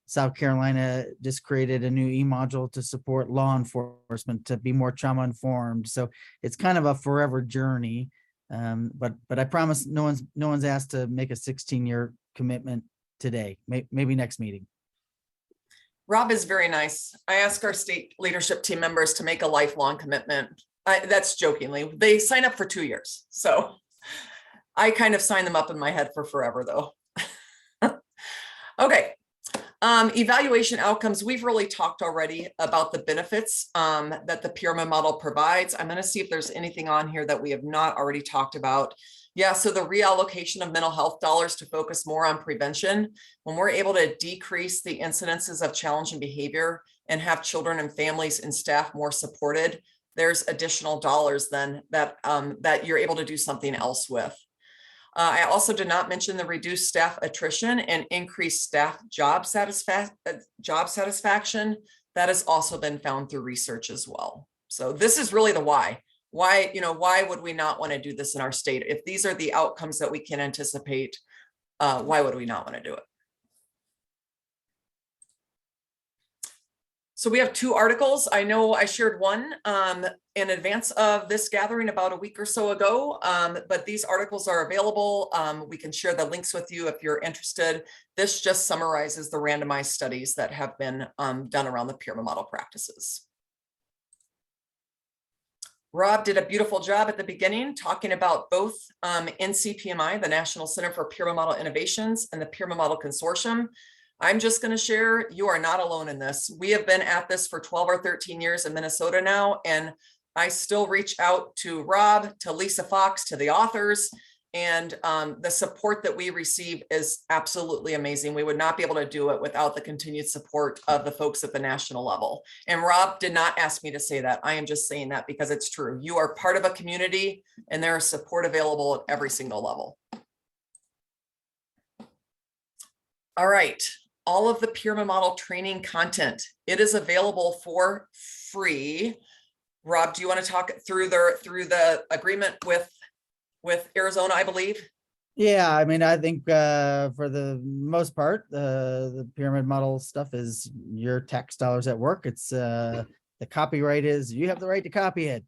South Carolina just created a new e-module to support law enforcement to be more trauma informed. So it's kind of a forever journey. But I promise no one's asked to make a 16-year commitment today. Maybe next meeting. Rob is very nice. I ask our state leadership team members to make a lifelong commitment. That's jokingly. They sign up for 2 years. So I kind of sign them up in my head for forever, though. Okay. Evaluation outcomes. We've really talked already about the benefits that the pyramid model provides. I'm going to see if there's anything on here that we have not already talked about. Yeah, so the reallocation of mental health dollars to focus more on prevention. When we're able to decrease the incidences of challenging behavior and have children and families and staff more supported, there's additional dollars then that you're able to do something else with. I also did not mention the reduced staff attrition and increased staff job satisfaction. That has also been found through research as well. So this is really the why. Why would we not want to do this in our state? If these are the outcomes that we can anticipate, why would we not want to do it? So we have 2 articles. I know I shared one in advance of this gathering about a week or so ago, but these articles are available. We can share the links with you if you're interested. This just summarizes the randomized studies that have been done around the pyramid model practices. Rob did a beautiful job at the beginning talking about both NCPMI, the National Center for Pyramid Model Innovations, and the Pyramid Model Consortium. I'm just going to share, you are not alone in this. We have been at this for 12 or 13 years in Minnesota now, and I still reach out to Rob, to Lisa Fox, to the authors, and the support that we receive is absolutely amazing. We would not be able to do it without the continued support of the folks at the national level. And Rob did not ask me to say that. I am just saying that because it's true. You are part of a community, and there is support available at every single level. All right. All of the pyramid model training content, it is available for free. Rob, do you want to talk through the agreement with Arizona, I believe? Yeah, I mean, I think for the most part, the pyramid model stuff is your tax dollars at work. It's the copyright is you have the right to copy it.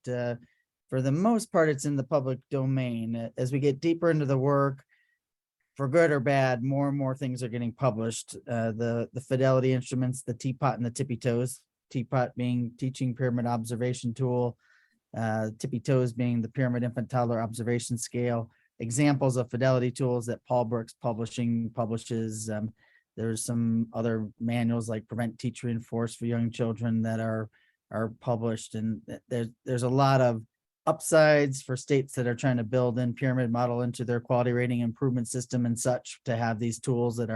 For the most part, it's in the public domain. As we get deeper into the work, for good or bad, more and more things are getting published. The fidelity instruments, the teapot and the tippy toes. Teapot being teaching pyramid observation tool, tippy toes being the pyramid infant toddler observation scale. Examples of fidelity tools that Paul Brooks publishes. There's some other manuals like Prevent, Teach, Reinforce for young children that are published, and there's a lot of upsides for states that are trying to build in pyramid model into their quality rating improvement system and such, to have these tools that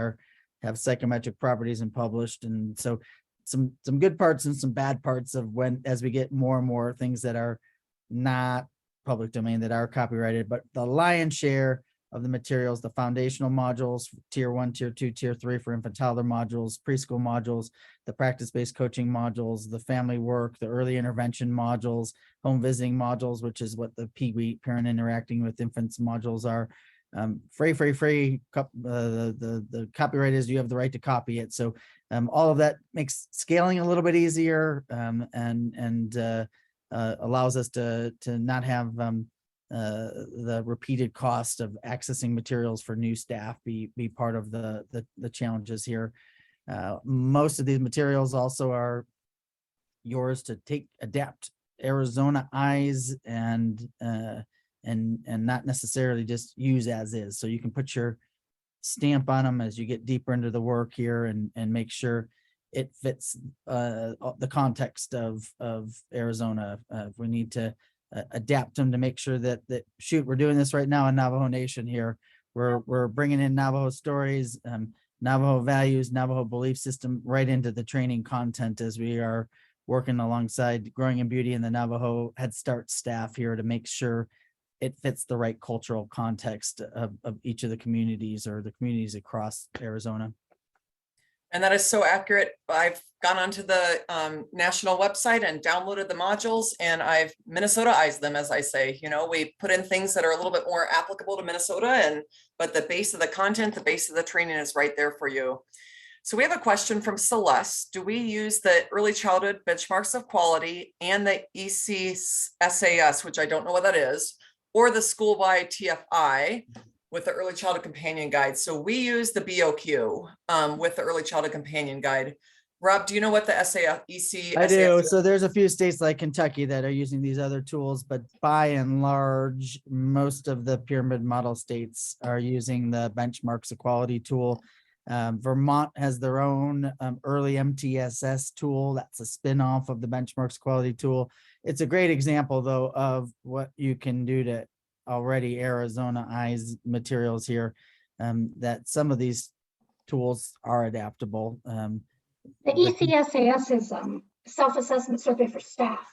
have psychometric properties and published. And so some good parts and some bad parts of as we get more and more things that are not public domain that are copyrighted. But the lion's share of the materials, the foundational modules, tier 1, tier 2, tier 3 for infant toddler modules, preschool modules, the practice-based coaching modules, the family work, the early intervention modules, home visiting modules, which is what the PWE, parent interacting with infants modules are. Free. The copyright is you have the right to copy it. So all of that makes scaling a little bit easier, and allows us to not have the repeated cost of accessing materials for new staff be part of the challenges here. Most of these materials also are yours to adapt Arizona eyes and not necessarily just use as is. So you can put your stamp on them as you get deeper into the work here and make sure it fits the context of Arizona. If we need to adapt them to make sure that shoot, we're doing this right now in Navajo Nation here. We're bringing in Navajo stories, Navajo values, Navajo belief system right into the training content as we are working alongside Growing in Beauty and the Navajo Head Start staff here to make sure it fits the right cultural context of each of the communities or the communities across Arizona. And that is so accurate. I've gone onto the national website and downloaded the modules, and I've Minnesota-ized them, as I say. You know, we put in things that are a little bit more applicable to Minnesota, but the base of the content, the base of the training is right there for you. So we have a question from Celeste. Do we use the early childhood benchmarks of quality and the ECSAS, which I don't know what that is, or the school-wide TFI with the early childhood companion guide? So we use the BOQ with the early childhood companion guide. Rob, do you know what the EC? I do. So there's a few states like Kentucky that are using these other tools, but by and large, most of the pyramid model states are using the benchmarks of quality tool. Vermont has their own early MTSS tool. That's a spin-off of the benchmarks quality tool. It's a great example, though, of what you can do to already Arizona-ized materials here, that some of these tools are adaptable. The ECSAS is self-assessment survey for staff.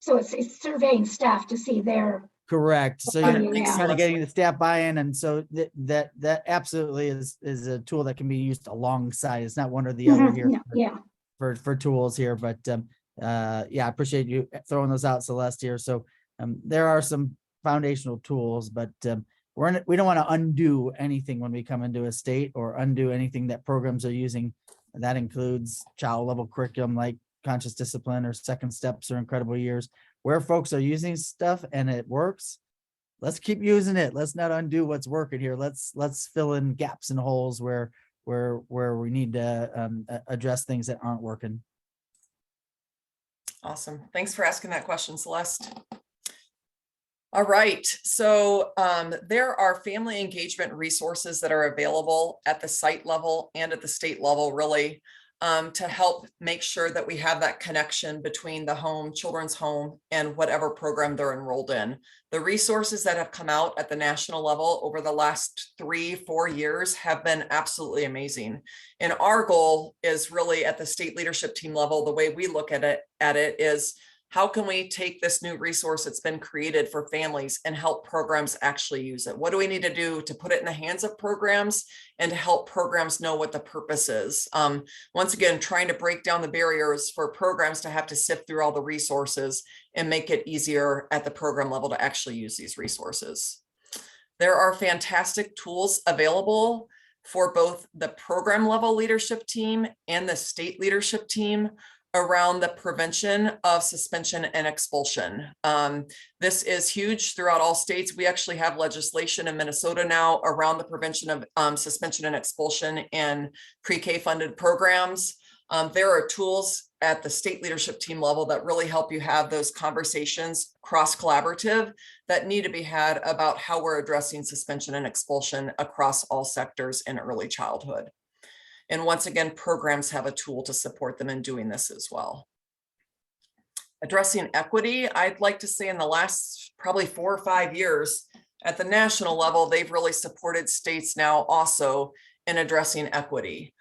So it's surveying staff to see their. Correct. So Yeah. you're kind of getting the staff buy-in, and so that absolutely is a tool that can be used alongside. It's not one or the other here. Yeah. For tools here, but yeah, I appreciate you throwing those out, Celeste, here. So there are some foundational tools, but we don't want to undo anything when we come into a state or undo anything that programs are using That includes child level curriculum like conscious discipline or second steps or incredible years, where folks are using stuff and it works. Let's keep using it. Let's not undo what's working here. Let's fill in gaps and holes where we need to address things that aren't working. Awesome. Thanks for asking that question, Celeste. All right, so there are family engagement resources that are available at the site level and at the state level, really, to help make sure that we have that connection between the home, children's home, and whatever program they're enrolled in. The resources that have come out at the national level over the last 3-4 years have been absolutely amazing. And our goal is really at the state leadership team level, the way we look at it is, how can we take this new resource that's been created for families and help programs actually use it? What do we need to do to put it in the hands of programs and to help programs know what the purpose is? Once again, trying to break down the barriers for programs to have to sift through all the resources and make it easier at the program level to actually use these resources. There are fantastic tools available for both the program level leadership team and the state leadership team around the prevention of suspension and expulsion. This is huge throughout all states. We actually have legislation in Minnesota now around the prevention of suspension and expulsion in pre-K funded programs. There are tools at the state leadership team level that really help you have those conversations cross-collaborative that need to be had about how we're addressing suspension and expulsion across all sectors in early childhood. And once again, programs have a tool to support them in doing this as well. Addressing equity, I'd like to say in the last probably 4 or 5 years at the national level, they've really supported states now also in addressing equity.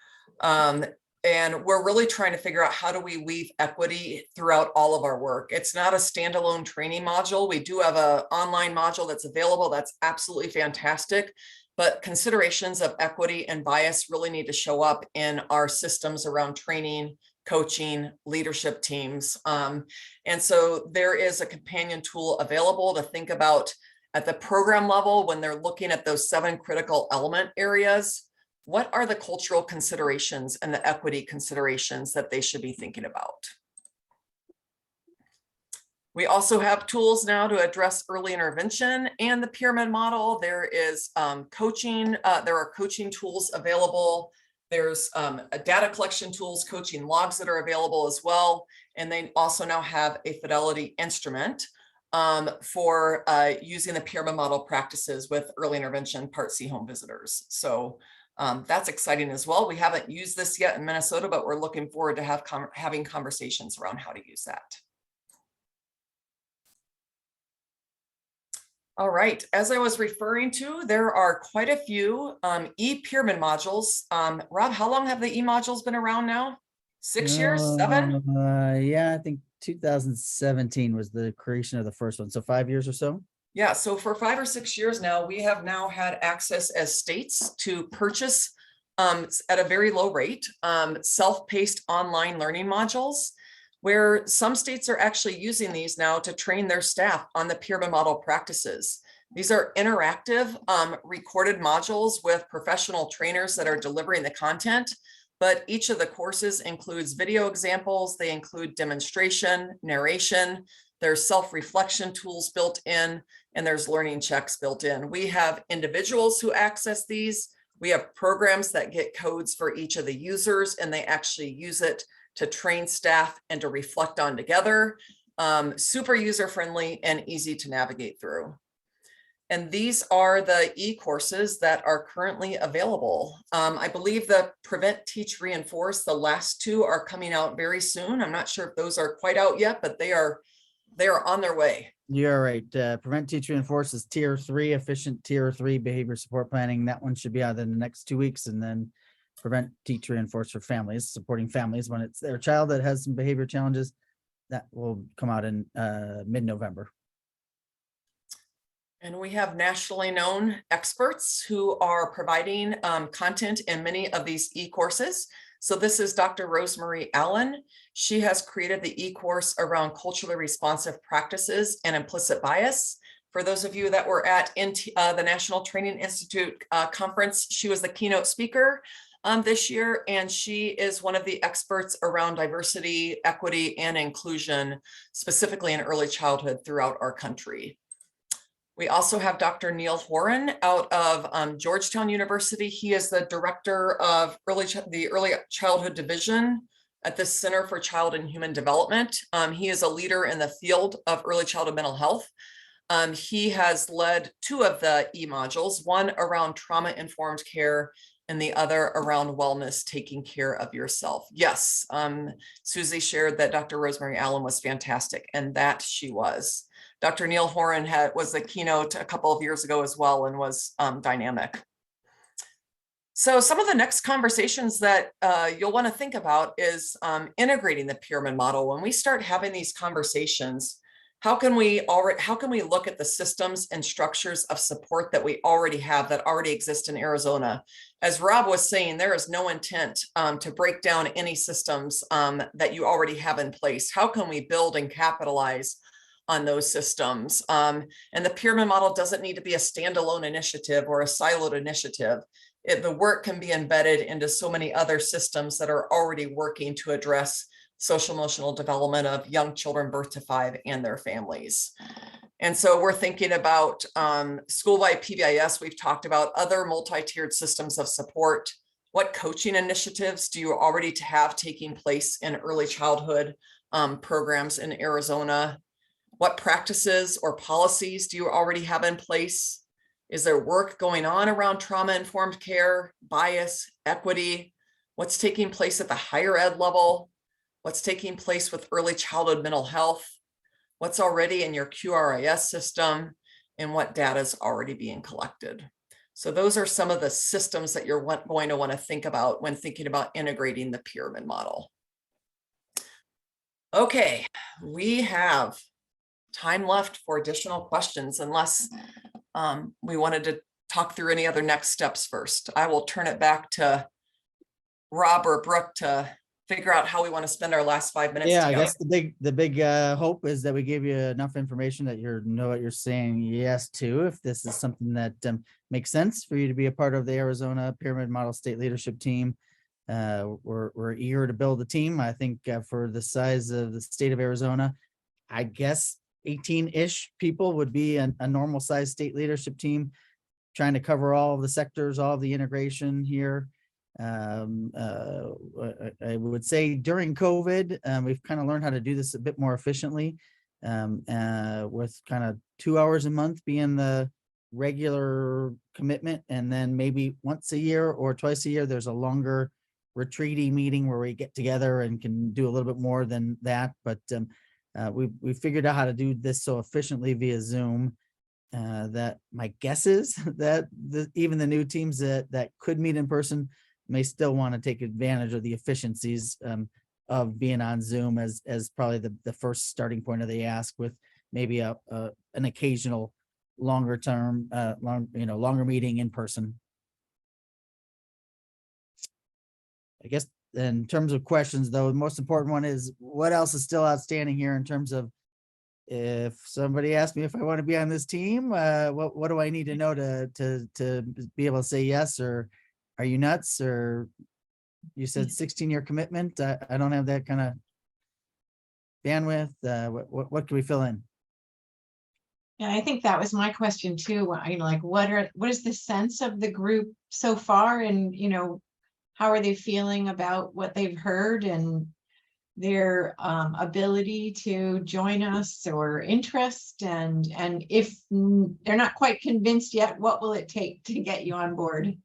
And we're really trying to figure out how do we weave equity throughout all of our work. It's not a standalone training module. We do have an online module that's available. That's absolutely fantastic. But considerations of equity and bias really need to show up in our systems around training, coaching, leadership teams. And so there is a companion tool available to think about at the program level when they're looking at those 7 critical element areas. What are the cultural considerations and the equity considerations that they should be thinking about? We also have tools now to address early intervention and the pyramid model. There is coaching. There are coaching tools available. There's data collection tools, coaching logs that are available as well. And they also now have a fidelity instrument for using the pyramid model practices with early intervention Part C home visitors. So that's exciting as well. We haven't used this yet in Minnesota, but we're looking forward to having conversations around how to use that. All right, as I was referring to, there are quite a few e-pyramid modules. Rob, how long have the e-modules been around now? 6 years, 7? Yeah, I think 2017 was the creation of the first one. So 5 years or so? Yeah, so for 5 or 6 years now, we have now had access as states to purchase at a very low rate, self-paced online learning modules, where some states are actually using these now to train their staff on the pyramid model practices. These are interactive recorded modules with professional trainers that are delivering the content, but each of the courses includes video examples, they include demonstration, narration, there's self-reflection tools built in, and there's learning checks built in. We have individuals who access these. We have programs that get codes for each of the users, and they actually use it to train staff and to reflect on together. Super user-friendly and easy to navigate through. And these are the e-courses that are currently available. I believe the Prevent, Teach, Reinforce, the last 2 are coming out very soon. I'm not sure if those are quite out yet, but they are on their way. You're right. Prevent, Teach, Reinforce is tier 3, efficient tier 3 behavior support planning. That one should be out in the next 2 weeks. And then Prevent, Teach, Reinforce for families, supporting families when it's their child that has some behavior challenges. That will come out in mid-November. And we have nationally known experts who are providing content in many of these e-courses. So this is Dr. Rosemarie Allen. She has created the e-course around culturally responsive practices and implicit bias. For those of you that were at the National Training Institute conference, she was the keynote speaker. this year, and she is one of the experts around diversity, equity, and inclusion, specifically in early childhood throughout our country. We also have Dr. Neil Horan out of Georgetown University. He is the director of the Early Childhood Division at the Center for Child and Human Development. He is a leader in the field of early childhood mental health. He has led 2 of the E-modules, one around trauma-informed care and the other around wellness, taking care of yourself. Yes, Susie shared that Dr. Rosemary Allen was fantastic, and that she was. Dr. Neil Horan was the keynote a couple of years ago as well, and was dynamic. So some of the next conversations that you'll want to think about is integrating the pyramid model. When we start having these conversations, how can we look at the systems and structures of support that we already have, that already exist in Arizona? As Rob was saying, there is no intent to break down any systems that you already have in place. How can we build and capitalize on those systems? And the pyramid model doesn't need to be a standalone initiative or a siloed initiative. The work can be embedded into so many other systems that are already working to address social emotional development of young children birth to 5 and their families. And so we're thinking about school-wide PBIS. We've talked about other multi-tiered systems of support. What coaching initiatives do you already have taking place in early childhood programs in Arizona? What practices or policies do you already have in place? Is there work going on around trauma-informed care, bias, equity? What's taking place at the higher ed level? What's taking place with early childhood mental health? What's already in your QRIS system? And what data is already being collected? So those are some of the systems that you're going to want to think about when thinking about integrating the pyramid model. Okay, we have time left for additional questions, unless we wanted to talk through any other next steps first. I will turn it back to Rob or Brooke to figure out how we want to spend our last 5 minutes Yeah, together. I guess the big hope is that we gave you enough information that you know what you're saying yes to. If this is something that makes sense for you to be a part of the Arizona Pyramid Model State Leadership Team, we're eager to build a team. I think for the size of the state of Arizona, I guess 18-ish people would be a normal size state leadership team, trying to cover all of the sectors, all of the integration here. I would say during COVID, we've kind of learned how to do this a bit more efficiently, with kind of 2 hours a month being the regular commitment. And then maybe once a year or twice a year, there's a longer retreaty meeting where we get together and can do a little bit more than that. But we figured out how to do this so efficiently via Zoom that my guess is that even the new teams that could meet in person may still want to take advantage of the efficiencies of being on Zoom as probably the first starting point of the ask, with maybe an occasional longer meeting in person. I guess in terms of questions, though, the most important one is what else is still outstanding here in terms of, if somebody asked me if I want to be on this team, what do I need to know to be able to say yes? Or are you nuts? Or you said 16-year commitment. I don't have that kind of bandwidth. What can we fill in? Yeah, I think that was my question too. Like what is the sense of the group so far, and how are they feeling about what they've heard and their ability to join us or interest, and if they're not quite convinced yet, what will it take to get you on board?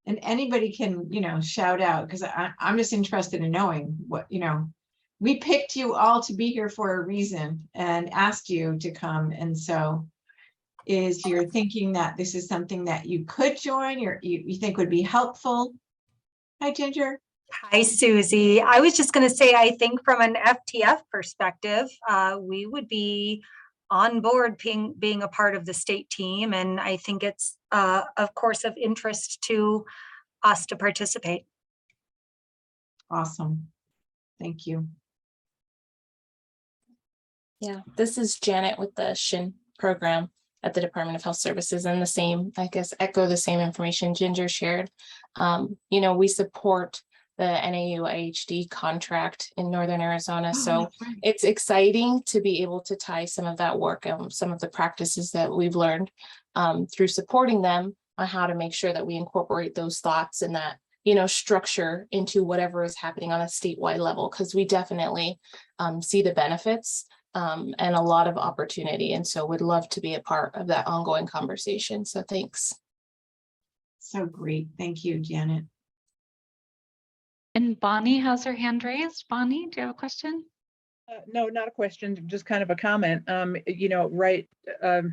And anybody can, shout out, because I'm just interested in knowing what, we picked you all to be here for a reason and asked you to come. And so is you're thinking that this is something that you could join, or you think would be helpful? Hi, Ginger. Hi, Susie. I was just going to say, I think from an FTF perspective, we would be on board being a part of the state team. And I think it's, of course, of interest to us to participate. Awesome. Thank you. Yeah, this is Janet with the SHIN program. at the Department of Health Services, and the same, I guess, echo the same information Ginger shared. You know, we support the NAU IHD contract in Northern Arizona. So it's exciting to be able to tie some of that work and some of the practices that we've learned through supporting them on how to make sure that we incorporate those thoughts and that, you know, structure into whatever is happening on a statewide level, because we definitely see the benefits and a lot of opportunity. And so would love to be a part of that ongoing conversation. So thanks. So great. Thank you, Janet. And Bonnie has her hand raised. Bonnie, do you have a question? No, not a question, just kind of a comment. You know,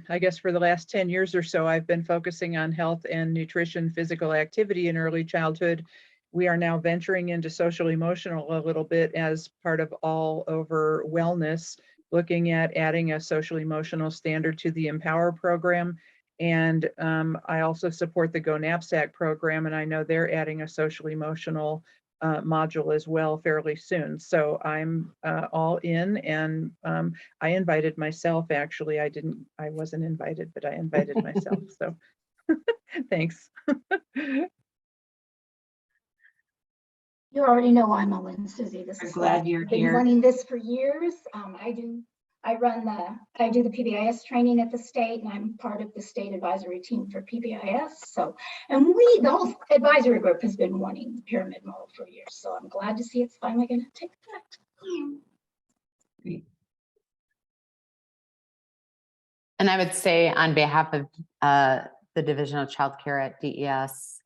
I guess for the last 10 years or so, I've been focusing on health and nutrition, physical activity in early childhood. We are now venturing into social emotional a little bit as part of all over wellness, looking at adding a social emotional standard to the Empower program. And I also support the Go Knapsack program, and I know they're adding a social emotional module as well fairly soon. So I'm all in, and I invited myself. Actually, I wasn't invited, but I invited myself. So thanks. You already know I'm Ellen Susie. This I'm is glad you're I've been here. running this for years. I do the PBIS training at the state, and I'm part of the state advisory team for PBIS. So, and the whole advisory group has been wanting the pyramid model for years. So I'm glad to see it's finally going to take effect. Great. And I would say on behalf of the Division of Child Care at DES,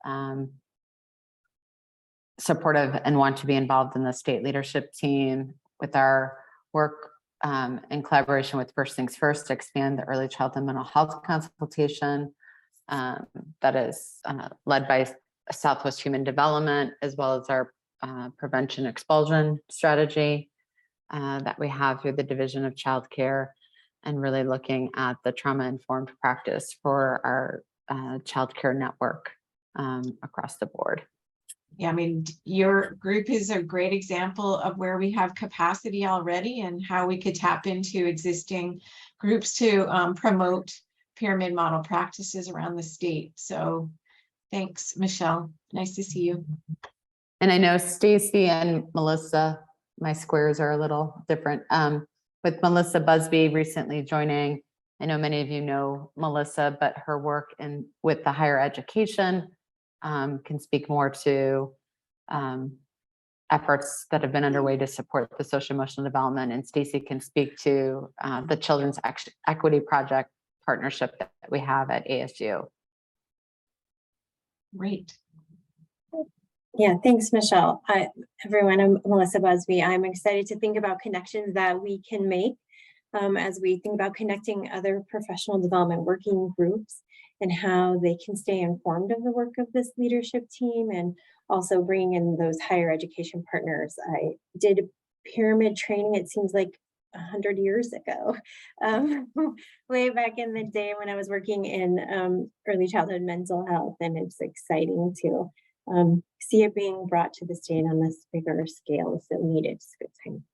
supportive and want to be involved in the state leadership team with our work in collaboration with First Things First to expand the early childhood mental health consultation that is led by Southwest Human Development, as well as our prevention expulsion strategy that we have through the Division of Child Care, and really looking at the trauma-informed practice for our child care network across the board. Yeah, I mean, your group is a great example of where we have capacity already and how we could tap into existing groups to promote pyramid model practices around the state. So thanks, Michelle. Nice to see you. And I know Stacy and Melissa, my squares are a little different. With Melissa Busby recently joining, I know many of you know Melissa, but her work with the higher education can speak more to efforts that have been underway to support the social emotional development. And Stacy can speak to the Children's Equity Project partnership that we have at ASU. Great. Yeah, thanks, Michelle. Hi, everyone. I'm Melissa Busby. I'm excited to think about connections that we can make as we think about connecting other professional development working groups and how they can stay informed of the work of this leadership team, and also bringing in those higher education partners. I did pyramid training, it seems like 100 years ago, way back in the day when I was working in early childhood mental health, and it's exciting to see it being brought to the state on this bigger scale. So needed. It's a good time.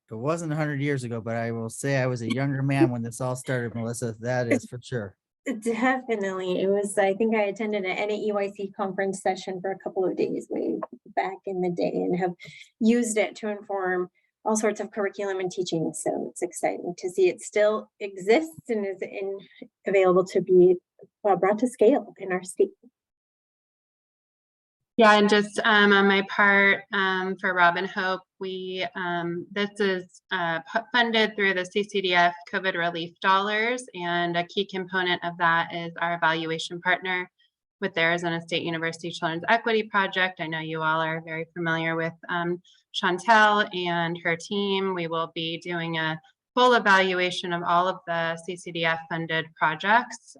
It wasn't 100 years ago, but I will say I was a younger man when this all started, Melissa. That is for sure. Definitely. It was, I think I attended an NAEYC conference session for a couple of days way back in the day, and have used it to inform all sorts of curriculum and teaching. So it's exciting to see it still exists and is available to be brought to scale in our state. Yeah, and just on my part, for Rob and Hope, this is funded through the CCDF COVID relief dollars, and a key component of that is our evaluation partner with the Arizona State University Children's Equity Project. I know you all are very familiar with Chantel and her team. We will be doing a full evaluation of all of the CCDF funded projects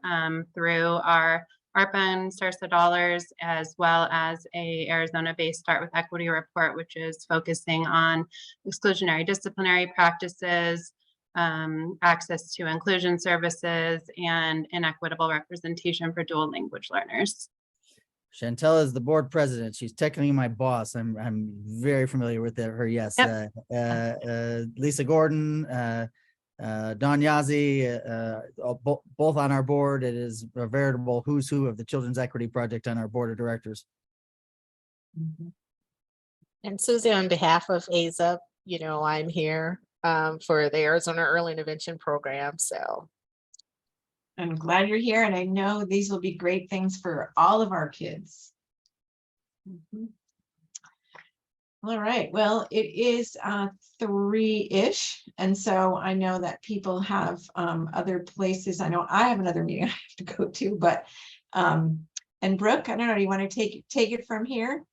through our ARPA and SARSA dollars, as well as a Arizona-based Start with Equity report, which is focusing on exclusionary disciplinary practices, access to inclusion services, and inequitable representation for dual language learners. Chantel is the board president. She's technically my boss. I'm very familiar with her. Yes. Yep. Lisa Gordon, Don Yazzie, both on our board. It is a veritable who's who of the Children's Equity Project on our board of directors. And Susie, on behalf of AZA, you know, I'm here for the Arizona Early Intervention Program. So I'm glad you're here, and I know these will be great things for all of our kids. All right, well, it is 3-ish, and so I know that people have other places. I know I have another meeting I have to go to, but and Brooke, I don't know, do you want to take it from here?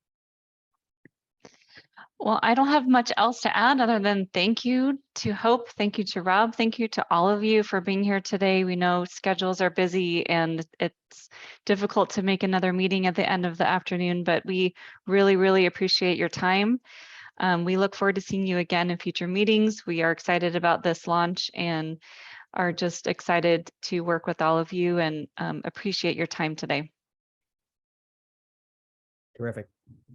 Well, I don't have much else to add other than thank you to Hope, thank you to Rob, thank you to all of you for being here today. We know schedules are busy and it's difficult to make another meeting at the end of the afternoon, but we really, really appreciate your time. We look forward to seeing you again in future meetings. We are excited about this launch and are just excited to work with all of you and appreciate your time today. Terrific.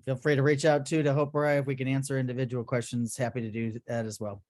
Feel free to reach out to Hope or I if we can answer individual questions. Happy to do that as well.